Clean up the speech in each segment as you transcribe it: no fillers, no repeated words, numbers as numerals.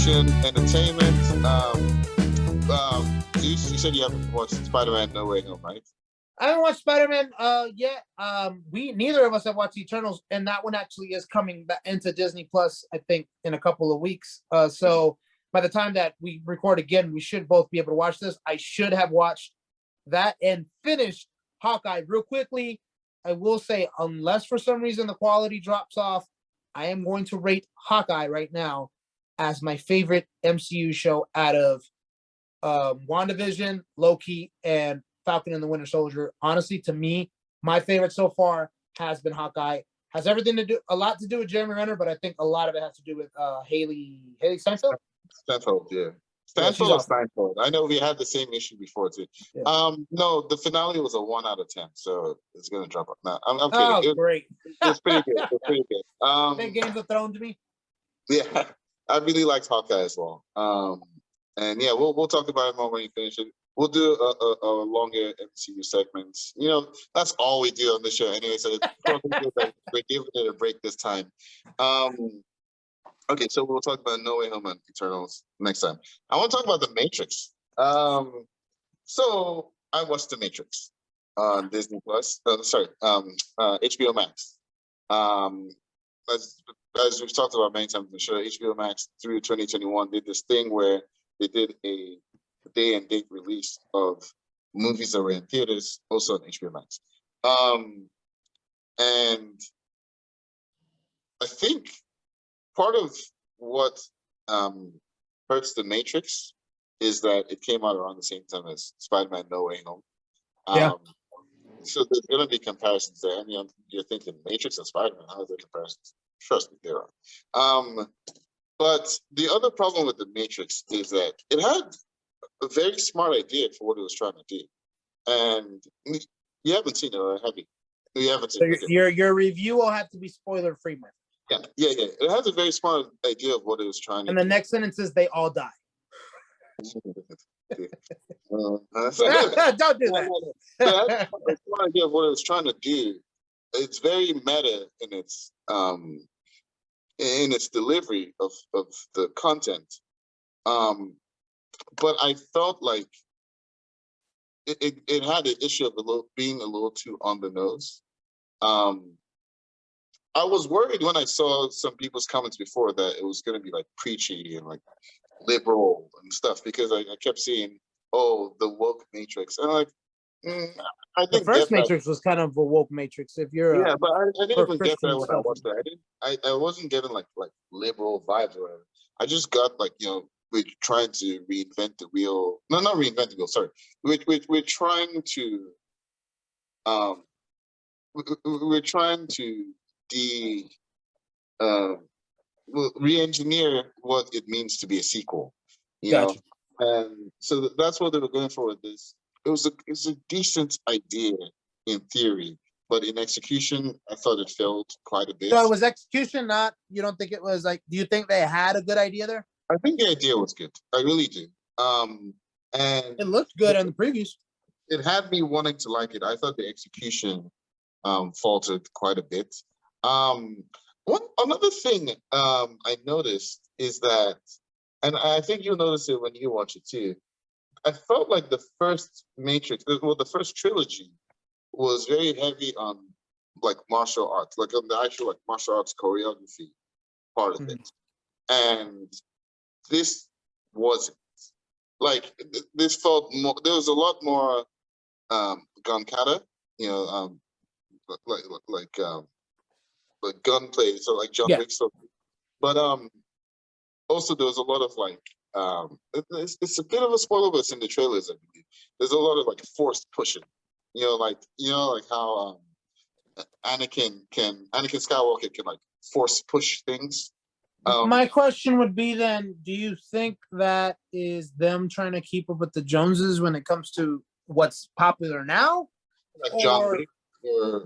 action, entertainment. Zeus, you said you haven't watched Spider-Man No Way Home, right? I haven't watched Spider-Man yet. We neither of us have watched Eternals, and that one actually is coming back into Disney Plus, I think, in a couple of weeks. So by the time that we record again, we should both be able to watch this. I should have watched that and finished Hawkeye real quickly. I will say, unless for some reason the quality drops off, I am going to rate Hawkeye right now as my favorite MCU show out of WandaVision, Loki, and Falcon and the Winter Soldier. Honestly, to me, my favorite so far has been Hawkeye. Has everything to do, a lot to do with Jeremy Renner, but I think a lot of it has to do with Haley Steinfeld. Steinfeld, yeah. Steinfeld or Steinfeld? I know we had the same issue before too. Yeah. No, the finale was a 1 out of 10, so it's gonna drop off. No, I'm kidding. Oh, great! It's pretty good. It's pretty good. Big Games of Thrones to me. Yeah, I really liked Hawkeye as well. And yeah, we'll talk about it more when you finish it. We'll do a longer MCU segment. You know, that's all we do on the show anyway. So it's probably good that we're giving it a break this time. Okay, so we'll talk about No Way Home and Eternals next time. I want to talk about The Matrix. So I watched The Matrix on Disney Plus. HBO Max. As we've talked about many times on the show, HBO Max through 2021 did this thing where they did a day and date release of movies that were in theaters, also on HBO Max. And I think part of what hurts The Matrix is that it came out around the same time as Spider-Man No Way Home. So there's going to be comparisons there. I mean, you're thinking Matrix and Spider-Man, how are there comparisons? Trust me, there are. But the other problem with The Matrix is that it had a very smart idea for what it was trying to do. And you haven't seen it, have you? You haven't seen it. Your review will have to be spoiler-free, man. Yeah. It has a very smart idea of what it was trying to do. And the next sentence is they all die. Don't do that. That's a smart idea of what it was trying to do. It's very meta in its delivery of the content. But I felt like it had an issue of being a little too on the nose. I was worried when I saw some people's comments before that it was going to be like preachy and like liberal and stuff, because I kept seeing, oh, the woke Matrix. And I'm like, I think the first Matrix was kind of a woke Matrix. If you're but I didn't even get that when I watched that. I wasn't getting like liberal vibes or whatever. I just got like, you know, we're trying to reinvent the wheel. No, not reinvent the wheel. Sorry, we're trying to we're trying to re-engineer what it means to be a sequel. You know, and so that's what they were going for with this. It was a decent idea in theory, but in execution, I thought it failed quite a bit. So it was execution, not, you don't think it was like, do you think they had a good idea there? I think the idea was good. I really do. And it looked good in the previews. It had me wanting to like it. I thought the execution faltered quite a bit. Another thing I noticed is that, and I think you'll notice it when you watch it too, I felt like the first Matrix, well, the first trilogy was very heavy on like martial arts, like on the actual like martial arts choreography part of it. And this wasn't. Like, this felt more, there was a lot more gun kata, you know, like gunplay, so like John Wick stuff. But also there was a lot of like it's a bit of a spoiler, but it's in the trailers, I believe. There's a lot of like forced pushing, like how Anakin Skywalker can like force push things. My question would be then, do you think that is them trying to keep up with the Joneses when it comes to what's popular now? Like John Wick?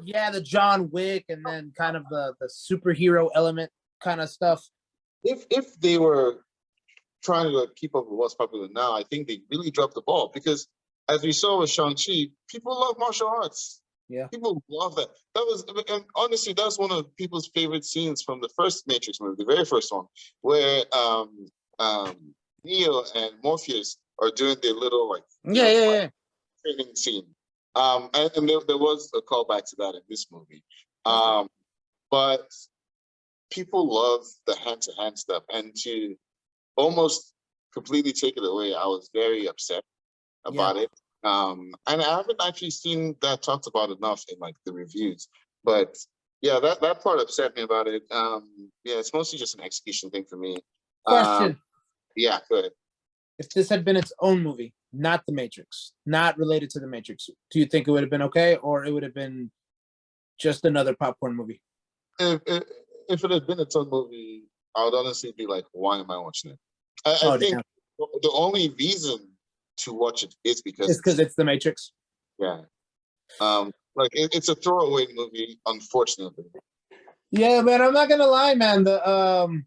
Yeah, the John Wick, and then kind of the superhero element kind of stuff. If they were trying to like keep up with what's popular now, I think they really dropped the ball, because as we saw with Shang-Chi, people love martial arts. Yeah, people love that. And honestly, that's one of people's favorite scenes from the first Matrix movie, the very first one, where Neo and Morpheus are doing their little like Yeah. training scene. And there was a callback to that in this movie. But people love the hand-to-hand stuff, and to almost completely take it away, I was very upset about it. And I haven't actually seen that talked about enough in like the reviews. But yeah, that part upset me about it. Yeah, it's mostly just an execution thing for me. Question. Yeah, go ahead. If this had been its own movie, not The Matrix, not related to The Matrix, do you think it would have been okay, or it would have been just another popcorn movie? If it had been its own movie, I would honestly be like, why am I watching it? I think Damn. the only reason to watch it is because It's because it's The Matrix. Yeah. Like it's a throwaway movie, unfortunately. Yeah, man, I'm not gonna lie, man. The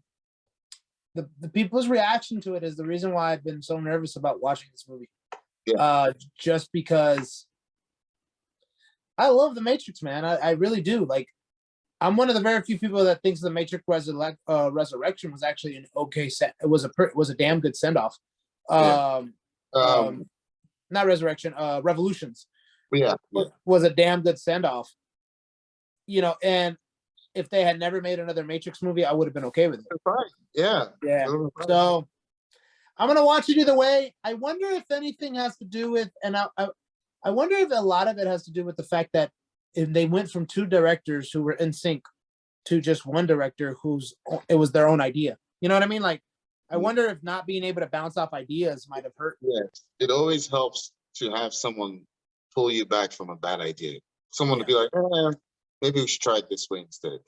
people's reaction to it is the reason why I've been so nervous about watching this movie. Just because I love The Matrix, man. I really do. Like, I'm one of the very few people that thinks The Matrix Resurrection was actually an okay set. It was a damn good send off. Not Resurrection, Revolutions. Yeah. Was a damn good send off. You know, and if they had never made another Matrix movie, I would have been okay with it. Right. Yeah. So I'm gonna watch it either way. I wonder if anything has to do with, and I wonder if a lot of it has to do with the fact that if they went from two directors who were in sync to just one director it was their own idea. You know what I mean? Like, I wonder if not being able to bounce off ideas might have hurt. Yeah, it always helps to have someone pull you back from a bad idea. Someone to be like, maybe we should try it this way instead.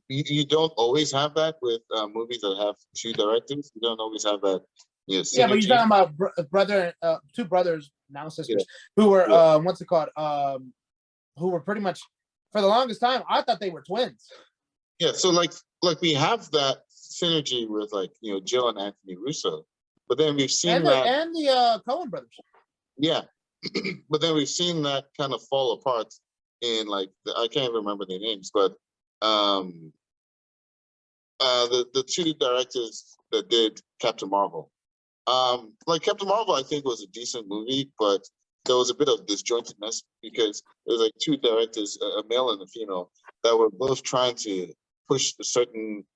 You don't always have that with movies that have two directors. You don't always have that. Yeah, but you're talking about two brothers, now sisters, who were what's it called? Who were pretty much, for the longest time, I thought they were twins. Yeah, so like we have that synergy with like Jill and Anthony Russo, but then we've seen the Coen brothers. Yeah, but then we've seen that kind of fall apart in like I can't remember their names, but the two directors that did Captain Marvel. Like Captain Marvel, I think was a decent movie, but there was a bit of disjointedness because there was like two directors, a male and a female, that were both trying to push a certain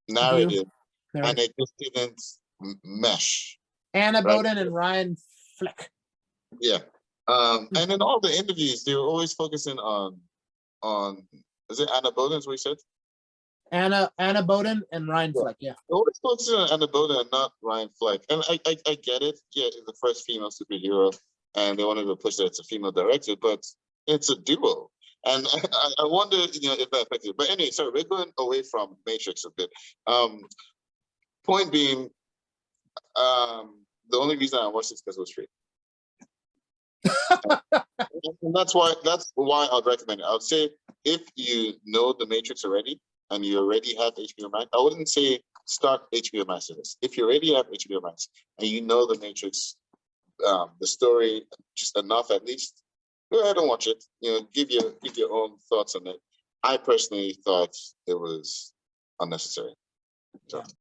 narrative, and it just didn't mesh. Anna Boden and Ryan Fleck. Yeah. And in all the interviews, they were always focusing on is it Anna Boden, is what you said? Anna Boden and Ryan Fleck, yeah. They always focusing on Anna Boden and not Ryan Fleck. And I get it. Yeah, it's the first female superhero, and they wanted to push that it's a female director, but it's a duo. And I wonder, if that affected it. But anyway, sorry, we're going away from Matrix a bit. Point being, the only reason I watched it is because it was free. And that's why I'd recommend it. I would say if you know The Matrix already and you already have HBO Max, I wouldn't say start HBO Max with this. If you already have HBO Max and you know The Matrix, the story just enough at least, go ahead and watch it. Give your own thoughts on it. I personally thought it was unnecessary. So.